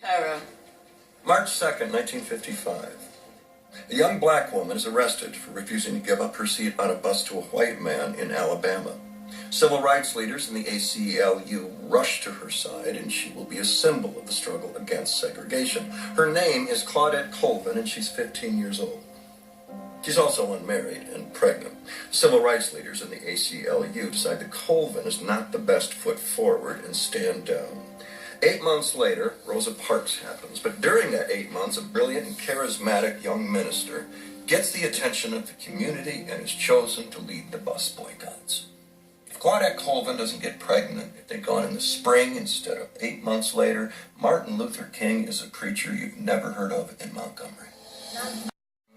Tara. March 2nd, 1955. A young black woman is arrested for refusing to give up her seat on a bus to a white man in Alabama. Civil rights leaders in the ACLU rush to her side, and she will be a symbol of the struggle against segregation. Her name is Claudette Colvin, and she's 15 years old. She's also unmarried and pregnant. Civil rights leaders in the ACLU decide that Colvin is not the best foot forward and stand down. 8 months later, Rosa Parks happens, but during that 8 months, a brilliant and charismatic young minister gets the attention of the community and is chosen to lead the bus boycotts. If Claudette Colvin doesn't get pregnant, if they'd gone in the spring instead of 8 months later, Martin Luther King is a preacher you've never heard of in Montgomery.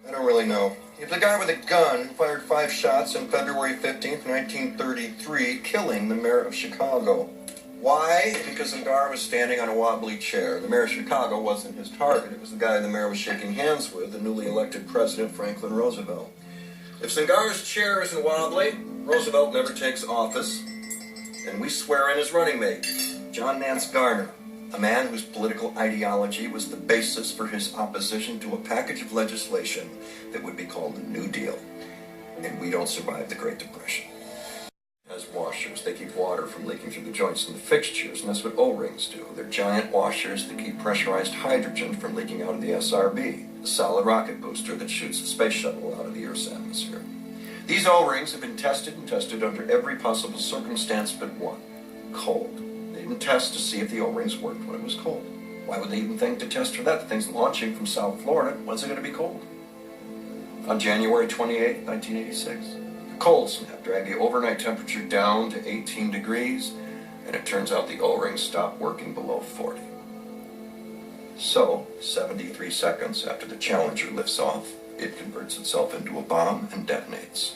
I don't really know. If the guy with a gun fired 5 shots on February 15th, 1933, killing the mayor of Chicago. Why? Because Singar was standing on a wobbly chair. The mayor of Chicago wasn't his target. It was the guy the mayor was shaking hands with, the newly elected president, Franklin Roosevelt. If Singar's chair isn't wobbly, Roosevelt never takes office, and we swear in his running mate, John Nance Garner, a man whose political ideology was the basis for his opposition to a package of legislation that would be called the New Deal. And we don't survive the Great Depression. As washers, they keep water from leaking through the joints in the fixtures, and that's what O-rings do. They're giant washers that keep pressurized hydrogen from leaking out of the SRB, the solid rocket booster that shoots the space shuttle out of the Earth's atmosphere. These O-rings have been tested and tested under every possible circumstance but one: cold. They didn't test to see if the O-rings worked when it was cold. Why would they even think to test for that? The thing's launching from South Florida. When's it going to be cold? On January 28, 1986. Cold snap dragged the overnight temperature down to 18 degrees, and it turns out the O-rings stopped working below 40. So, 73 seconds after the Challenger lifts off, it converts itself into a bomb and detonates.